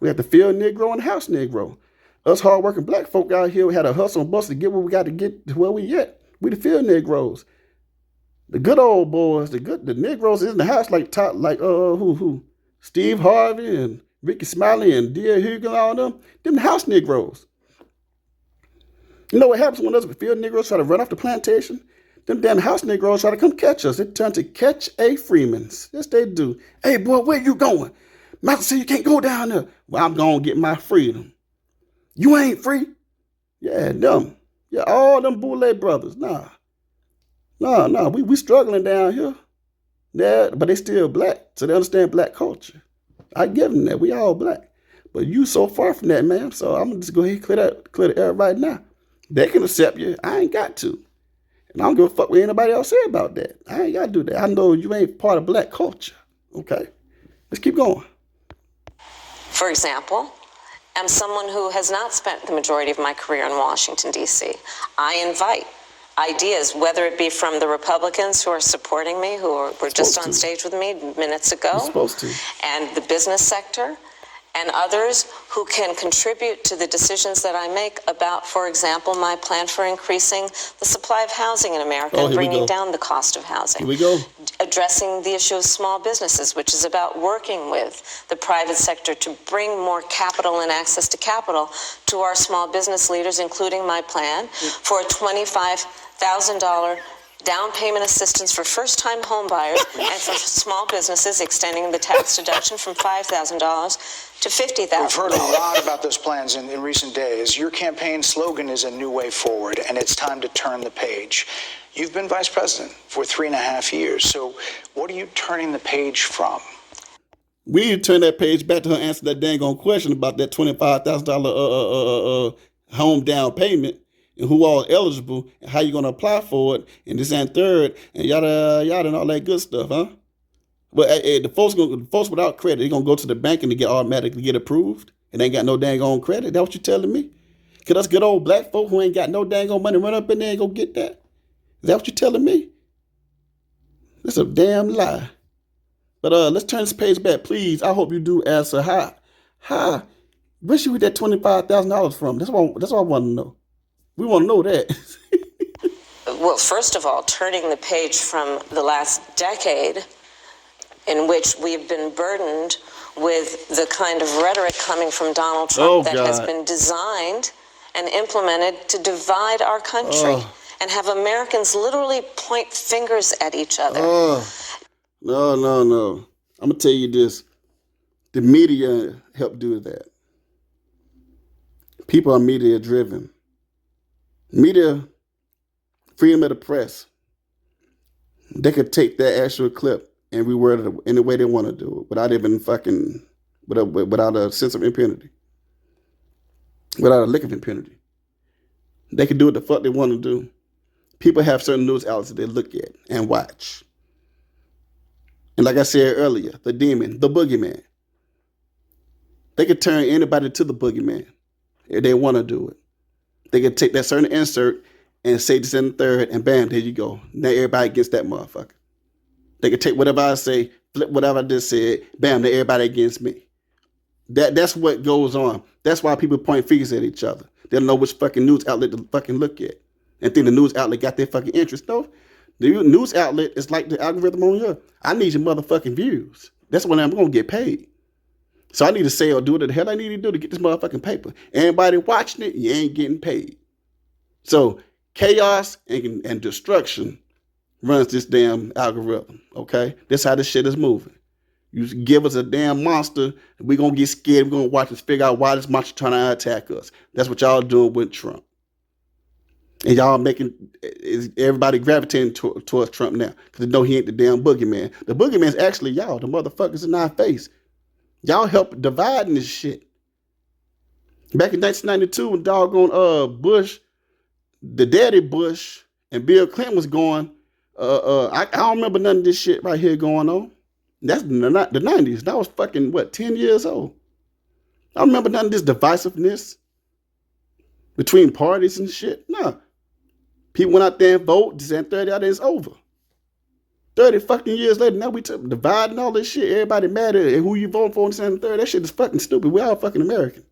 have to feel Negro and house Negro. Us hardworking black folk out here, we had a hustle and bustle to get where we got to get to where we at. We the field Negroes. The good old boys, the Negroes in the house who? Steve Harvey and Ricky Smiley and D.A. Hugo and all them the house Negroes. You know what happens when those field Negroes try to run off the plantation? Them damn house Negroes try to come catch us. They turn to catch a Freemans. Yes, they do. Hey, boy, where you going? Master said you can't go down there. Well, I'm going to get my freedom. You ain't free? Yeah, them. Yeah, all them Boule brothers. Nah. We struggling down here. Yeah, but they still black, so they understand black culture. I give them that. We all black. But you so far from that, man. So I'm going to just go ahead and clear the air right now. They can accept you. I ain't got to. And I don't give a fuck what anybody else say about that. I ain't got to do that. I know you ain't part of black culture. Okay? Let's keep going. For example, I'm someone who has not spent the majority of my career in Washington, D.C. I invite ideas, whether it be from the Republicans who are supporting me, who were just on stage with me minutes ago, and the business sector, and others who can contribute to the decisions that I make about, for example, my plan for increasing the supply of housing in America and bringing down the cost of housing. Here we go. Addressing the issue of small businesses, which is about working with the private sector to bring more capital and access to capital to our small business leaders, including my plan for a $25,000 down payment assistance for first-time home buyers and for small businesses, extending the tax deduction from $5,000 to $50,000. We've heard a lot about those plans in recent days. Your campaign slogan is a new way forward, and it's time to turn the page. You've been vice president for 3.5 years, so what are you turning the page from? We need to turn that page back to her answer that dang on question about that $25,000 home down payment. And who all eligible, and how you gonna apply for it, and this and third, and yada yada, and all that good stuff, huh? But the folks without credit, they're gonna go to the bank and they automatically get approved, and they ain't got no dang on credit. That what you telling me? Cause us good old black folk who ain't got no dang on money run up in there and go get that? Is that what you telling me? That's a damn lie. But let's turn this page back, please. I hope you do answer how. Where should we get that $25,000 from? That's what I want to know. We want to know that. Well, first of all, turning the page from the last decade in which we've been burdened with the kind of rhetoric coming from Donald Trump has been designed and implemented to divide our country and have Americans literally point fingers at each other. No. I'm going to tell you this. The media helped do that. People are media driven. Media, freedom of the press, they could take that actual clip and reword it in the way they want to do it without even without a sense of impunity, without a lick of impunity. They can do what the fuck they want to do. People have certain news outlets that they look at and watch. And like I said earlier, the demon, the boogeyman, they could turn anybody to the boogeyman if they want to do it. They can take that certain insert and say this in the third, and bam, there you go. Now everybody against that motherfucker. They can take whatever I say, flip whatever I just said, bam, now everybody against me. That's what goes on. That's why people point fingers at each other. They don't know which fucking news outlet to fucking look at and think the news outlet got their fucking interest. No, the news outlet is like the algorithm on your. I need your motherfucking views. That's when I'm going to get paid. So I need to say or do what the hell I need to do to get this motherfucking paper. Anybody watching it, you ain't getting paid. So chaos and destruction runs this damn algorithm, okay? That's how this shit is moving. You give us a damn monster, we're going to get scared. We're going to watch us figure out why this monster trying to attack us. That's what y'all doing with Trump. And y'all making everybody gravitating towards Trump now because they know he ain't the damn boogeyman. The boogeyman's actually y'all, the motherfuckers in our face. Y'all help dividing this shit. Back in 1992, when doggone Bush, the daddy Bush, and Bill Clinton was going, I don't remember none of this shit right here going on. That's the 90s. That was fucking, 10 years old. I don't remember none of this divisiveness between parties and shit. No. People went out there and voted, and 30 out there, it's over. 30 fucking years later, now we dividing all this shit. Everybody mad at who you voting for in the third. That shit is fucking stupid. We all fucking American.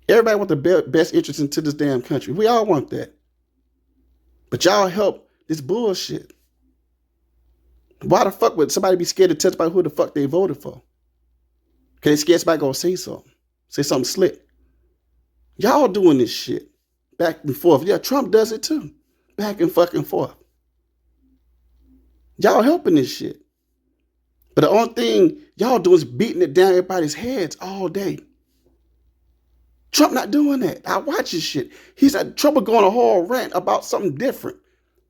Everybody want the best interest into this damn country. We all want that. But y'all help this bullshit. Why the fuck would somebody be scared to testify who the fuck they voted for? Because they scared somebody gonna say something. Say something slick. Y'all doing this shit. Back and forth. Yeah, Trump does it too. Back and fucking forth. Y'all helping this shit. But the only thing y'all do is beating it down everybody's heads all day. Trump not doing that. I watch his shit. He's had trouble going a whole rant about something different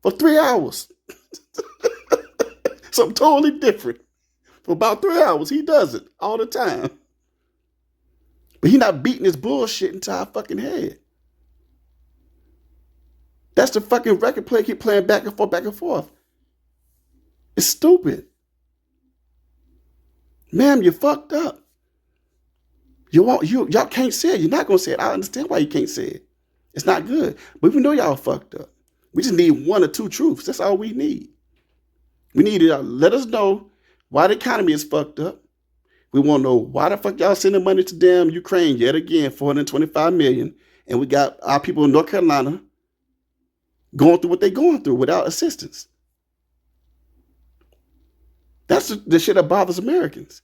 for 3 hours. Something totally different. For about 3 hours. He does it all the time. But he not beating his bullshit into our fucking head. That's the fucking record player keep playing back and forth, back and forth. It's stupid. Ma'am, you fucked up. Y'all can't say it. You're not going to say it. I understand why you can't say it. It's not good. But we know y'all fucked up. We just need 1 or 2 truths. That's all we need. We need to let us know why the economy is fucked up. We want to know why the fuck y'all sending money to damn Ukraine yet again, $425 million. And we got our people in North Carolina going through what they're going through without assistance. That's the shit that bothers Americans.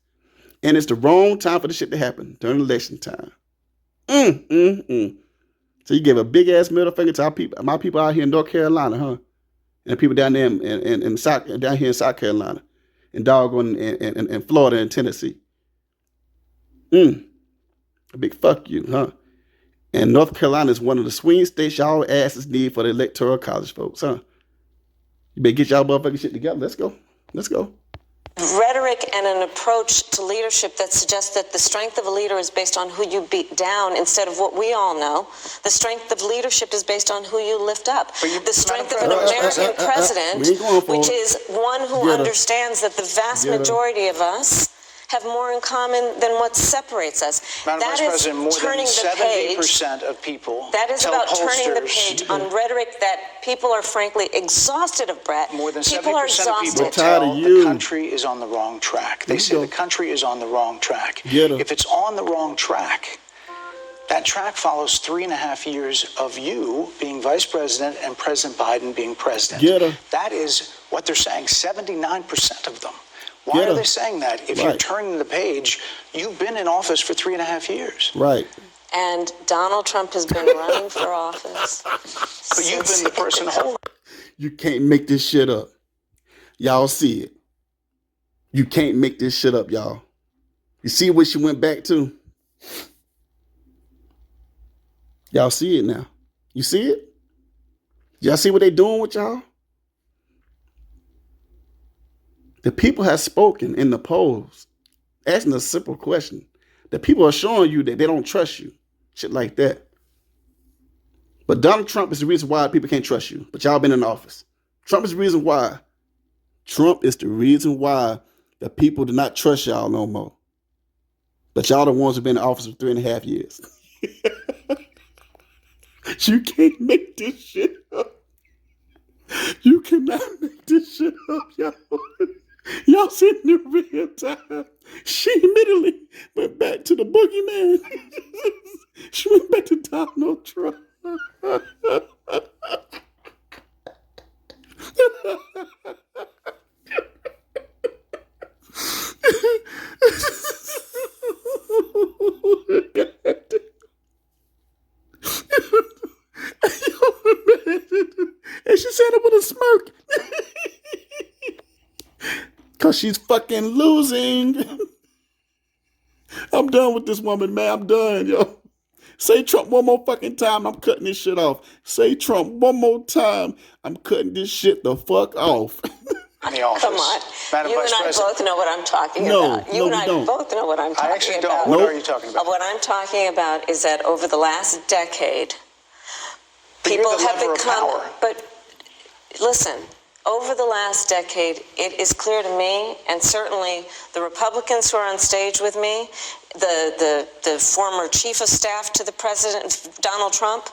And it's the wrong time for the shit to happen during election time. So you gave a big ass middle finger to my people out here in North Carolina, huh? And people down there down here in South Carolina, and doggone in Florida and Tennessee. A big fuck you, huh? And North Carolina is one of the swing states y'all asses need for the electoral college folks, huh? You better get y'all motherfucking shit together. Let's go. Let's go. Rhetoric and an approach to leadership that suggests that the strength of a leader is based on who you beat down instead of what we all know. The strength of leadership is based on who you lift up. The strength of an American president, which is one who understands that the vast majority of us have more in common than what separates us. Madam Vice President, more than 70% of people that is tell about pollsters, turning the page on rhetoric that people are frankly exhausted of, Brett. More than 70% people are exhausted. of people tell the country is on the wrong track. They say the country is on the wrong track. If it's on the wrong track, that track follows 3.5 years of you being vice president and President Biden being president. That is what they're saying, 79% of them. Why are they saying that? If you're turning the page, you've been in office for 3.5 years. Right. And Donald Trump has been running for office. But you've been the person holding. You can't make this shit up. Y'all see it. You can't make this shit up, y'all. You see what she went back to? Y'all see it now. You see it? Y'all see what they doing with y'all? The people have spoken in the polls, asking a simple question. The people are showing you that they don't trust you. Shit like that. But Donald Trump is the reason why people can't trust you. But y'all been in office. Trump is the reason why. Trump is the reason why the people do not trust y'all no more. But y'all the ones who've been in office for 3.5 years. You can't make this shit up. You cannot make this shit up, y'all. Y'all sitting in real time. She immediately went back to the boogeyman. She went back to Donald Trump. And she said it with a smirk. Because she's fucking losing. I'm done with this woman, man. I'm done, yo. Say Trump one more fucking time, I'm cutting this shit off. Say Trump one more time, I'm cutting this shit the fuck off. In the office. Come on. Madam You Vice and I President. both know what I'm talking about. You and I don't. both know what I'm talking I actually about. don't. What are you talking about? What I'm talking about is that over the last decade, people you're the have lever of become. power. But listen, over the last decade, it is clear to me, and certainly the Republicans who are on stage with me, the former chief of staff to the president, Donald Trump,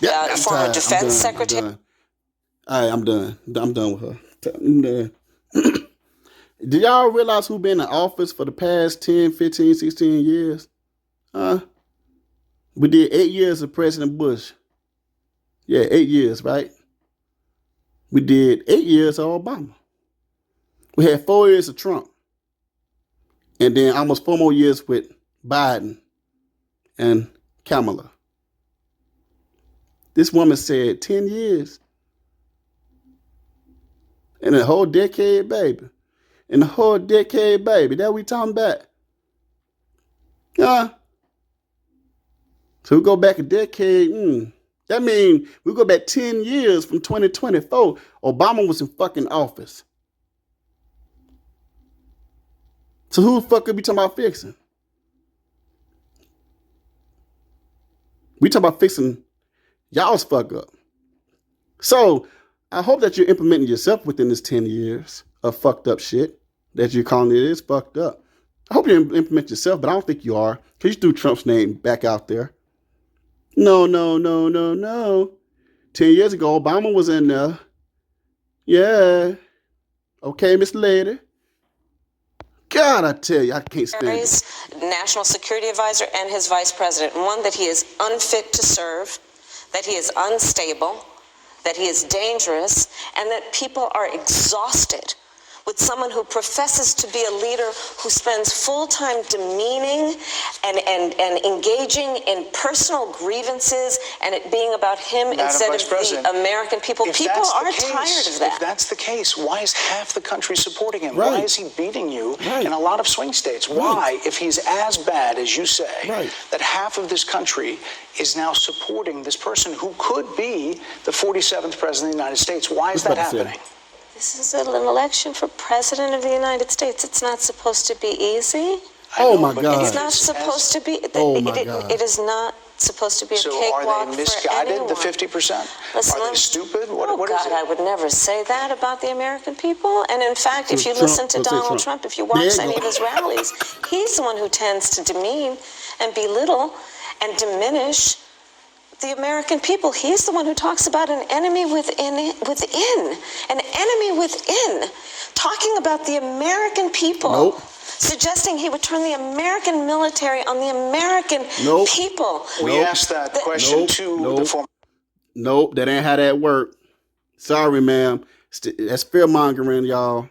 the former defense secretary. All right, I'm done. I'm done with her. I'm done. Do y'all realize who been in office for the past 10, 15, 16 years? Huh? We did 8 years of President Bush. Yeah, 8 years, right? We did 8 years of Obama. We had 4 years of Trump. And then almost 4 more years with Biden and Kamala. This woman said 10 years. In a whole decade, baby. In a whole decade, baby. That we talking about. Yeah. So we go back a decade. That means we go back 10 years from 2024. Obama was in fucking office. So who the fuck could be talking about fixing? We talking about fixing y'all's fuck up. So I hope that you're implementing yourself within this 10 years of fucked up shit that you're calling it is fucked up. I hope you implement yourself, but I don't think you are, because you threw Trump's name back out there. No. 10 years ago, Obama was in there. Yeah. Okay, Miss Lady. God, I tell you, I can't stand it. National Security Advisor and his vice president. One, that he is unfit to serve, that he is unstable, that he is dangerous, and that people are exhausted with someone who professes to be a leader who spends full time demeaning and engaging in personal grievances and it being about him instead of the American people. People are tired of that. If that's the case, why is half the country supporting him? Right. Why is he beating you Right. in a lot of swing states? Right. Why, if he's as bad as you say, Right. that half of this country is now supporting this person who could be the 47th president of the United States? Why is that happening? This is an election for president of the United States. It's not supposed to be easy. Oh my God. It's not supposed to be. Oh my God. It is not supposed to be a So cakewalk are they misguided, for anyone. the 50%? Listen, Are they stupid? What is God, it? I would never say that about the American people. And in fact, if you Trump, listen to let's say Donald Trump. Trump, if you watch any of his rallies, he's the one who tends to demean and belittle and diminish the American people. He's the one who talks about an enemy within, an enemy within, talking about the American people. Nope. Suggesting he would turn the American military on the American Nope. people. We asked that question to the former. Nope, that ain't how that worked. Sorry, ma'am. That's fear-mongering, y'all.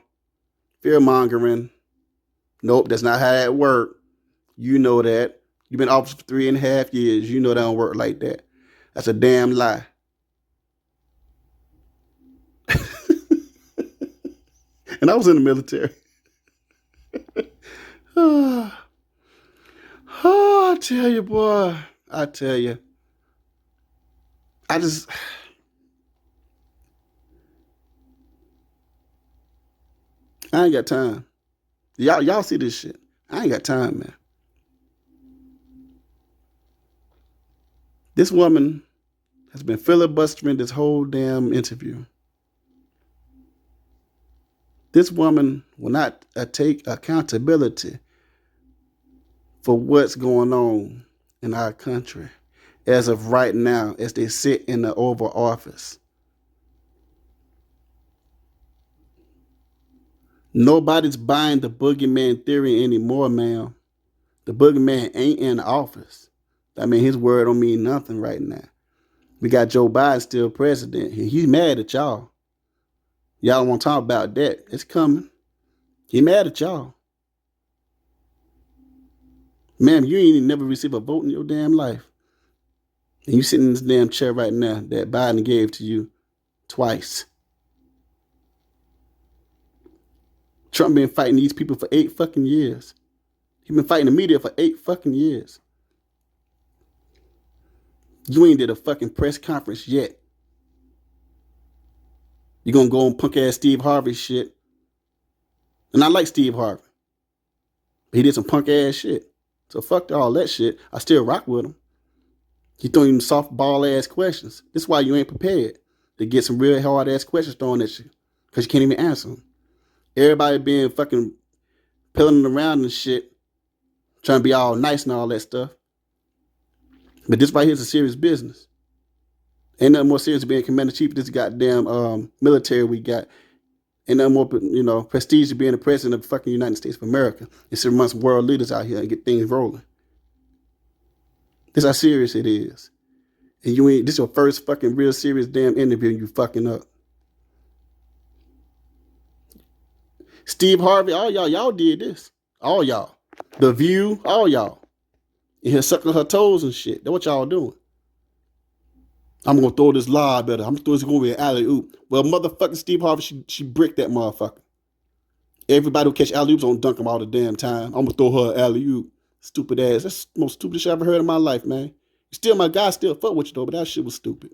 Fear-mongering. Nope, that's not how that worked. You know that. You've been in office for 3.5 years. You know that don't work like that. That's a damn lie. And I was in the military. Oh, I tell you, boy. I tell you. I ain't got time. Y'all see this shit. I ain't got time, man. This woman has been filibustering this whole damn interview. This woman will not take accountability for what's going on in our country as of right now, as they sit in the Oval Office. Nobody's buying the boogeyman theory anymore, ma'am. The boogeyman ain't in office. I mean, his word don't mean nothing right now. We got Joe Biden still president. He's mad at y'all. Y'all don't want to talk about that. It's coming. He mad at y'all. Ma'am, you ain't never received a vote in your damn life. And you sitting in this damn chair right now that Biden gave to you twice. Trump been fighting these people for 8 fucking years. He been fighting the media for 8 fucking years. You ain't did a fucking press conference yet. You're going to go on punk ass Steve Harvey shit. And I like Steve Harvey. But he did some punk ass shit. So fuck all that shit. I still rock with him. He throwing softball ass questions. This is why you ain't prepared to get some real hard ass questions thrown at you. Because you can't even answer them. Everybody being fucking pilling around and shit. Trying to be all nice and all that stuff. But this right here is a serious business. Ain't nothing more serious than being commander-in-chief of this goddamn military we got. Ain't nothing more, prestige than being the president of the fucking United States of America. It's amongst world leaders out here and get things rolling. This how serious it is. And you ain't, this your first fucking real serious damn interview and you fucking up. Steve Harvey, all y'all did this. All y'all. The View, all y'all. And here sucking her toes and shit. That's what y'all doing. I'm going to throw this lob at her. I'm going to throw this going to be an alley-oop. Well, motherfucking Steve Harvey, she bricked that motherfucker. Everybody who catch alley-oops don't dunk them all the damn time. I'm going to throw her an alley-oop. Stupid ass. That's the most stupid shit I ever heard in my life, man. Still, my guy still fuck with you, though, but that shit was stupid.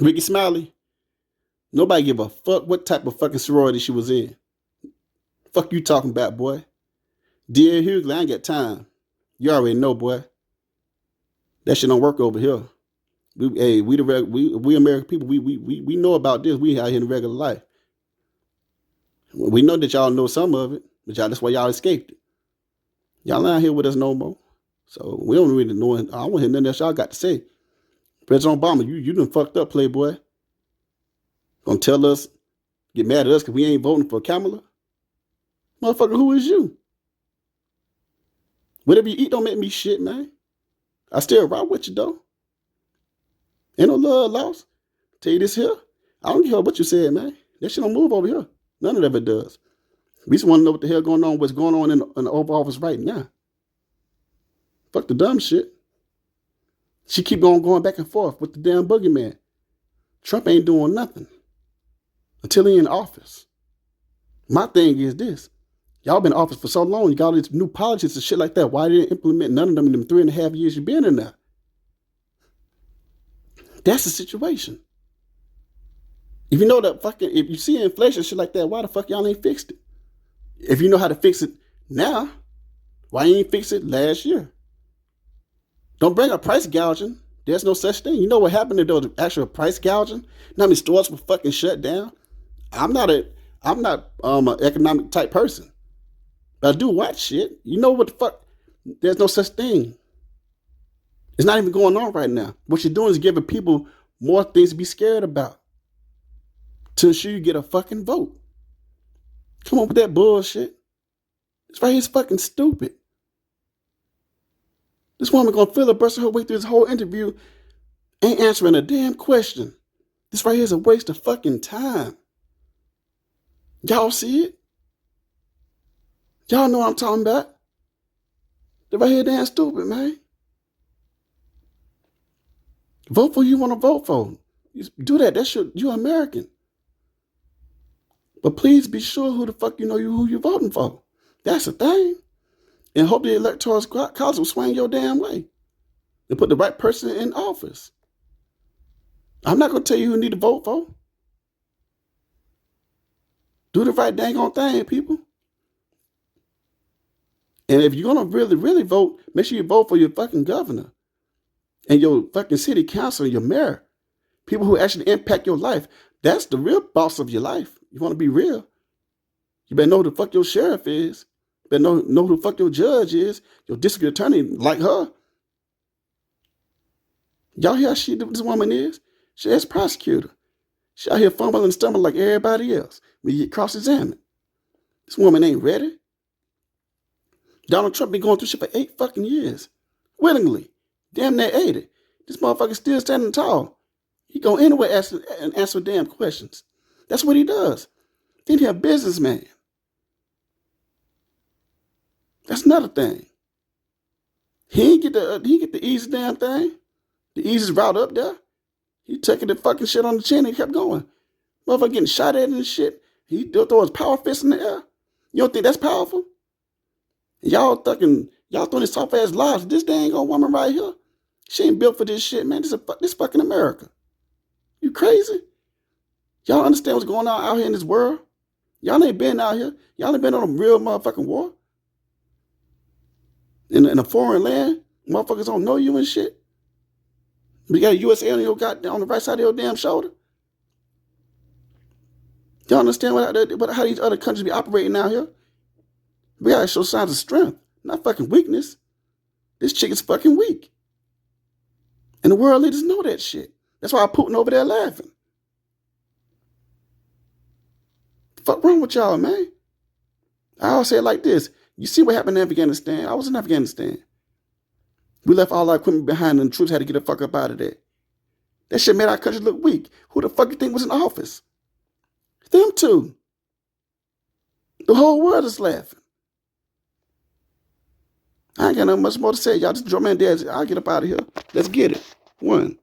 Ricky Smiley, nobody give a fuck what type of fucking sorority she was in. Fuck you talking about, boy. Dear Hughley, I ain't got time. You already know, boy. That shit don't work over here. We American people, we know about this. We out here in regular life. We know that y'all know some of it, but that's why y'all escaped it. Y'all not here with us no more. So we don't really know. I don't want to hear nothing else y'all got to say. President Obama, you done fucked up, playboy. Gonna tell us, get mad at us because we ain't voting for Kamala? Motherfucker, who is you? Whatever you eat don't make me shit, man. I still rock with you, though. Ain't no love lost. Tell you this here, I don't care what you said, man. That shit don't move over here. None of that ever does. We just want to know what the hell going on, what's going on in the Oval Office right now. Fuck the dumb shit. She keep going back and forth with the damn boogeyman. Trump ain't doing nothing until he in office. My thing is this. Y'all been in office for so long. You got all these new policies and shit like that. Why didn't implement none of them in them 3.5 years you been in there? That's the situation. If you know that if you see inflation shit like that, why the fuck y'all ain't fixed it? If you know how to fix it now, why you ain't fix it last year? Don't bring up price gouging. There's no such thing. You know what happened to those actual price gouging? You know how many stores were fucking shut down? I'm not an economic type person. But I do watch shit. You know what the fuck? There's no such thing. It's not even going on right now. What you're doing is giving people more things to be scared about to ensure you get a fucking vote. Come on with that bullshit. This right here is fucking stupid. This woman gonna filibuster her way through this whole interview, ain't answering a damn question. This right here is a waste of fucking time. Y'all see it? Y'all know what I'm talking about. They're right here damn stupid, man. Vote for who you want to vote for. You do that. That's you're American. But please be sure who the fuck you know who you're voting for. That's the thing. And hope the electoral college will swing your damn way and put the right person in office. I'm not going to tell you who you need to vote for. Do the right dang on thing, people. And if you're going to really, really vote, make sure you vote for your fucking governor and your fucking city council and your mayor. People who actually impact your life. That's the real boss of your life. You want to be real. You better know who the fuck your sheriff is. You better know who the fuck your judge is. Your district attorney like her. Y'all hear how this woman is? She's a prosecutor. She out here fumbling and stumbling like everybody else. When you get cross-examined. This woman ain't ready. Donald Trump been going through shit for 8 fucking years. Willingly. Damn near 80. This motherfucker still standing tall. He go anywhere and answer damn questions. That's what he does. Then he a businessman. That's another thing. He get the easy damn thing. The easiest route up there. He taking the fucking shit on the chin and he kept going. Motherfucker getting shot at and shit. He throw his power fist in the air. You don't think that's powerful? Y'all throwing this soft ass lies. This dang old woman right here. She ain't built for this shit, man. This fucking America. You crazy? Y'all understand what's going on out here in this world? Y'all ain't been out here. Y'all ain't been on a real motherfucking war. In a foreign land, motherfuckers don't know you and shit. You got a USA on the right side of your damn shoulder. Y'all understand how these other countries be operating out here? We gotta show signs of strength, not fucking weakness. This chick is fucking weak. And the world leaders know that shit. That's why Putin over there laughing. The fuck wrong with y'all, man? I always say it like this. You see what happened in Afghanistan? I was in Afghanistan. We left all our equipment behind and the troops had to get the fuck up out of there. That shit made our country look weak. Who the fuck you think was in office? Them two. The whole world is laughing. I ain't got nothing much more to say. Y'all just draw man dad's. I'll get up out of here. Let's get it. One.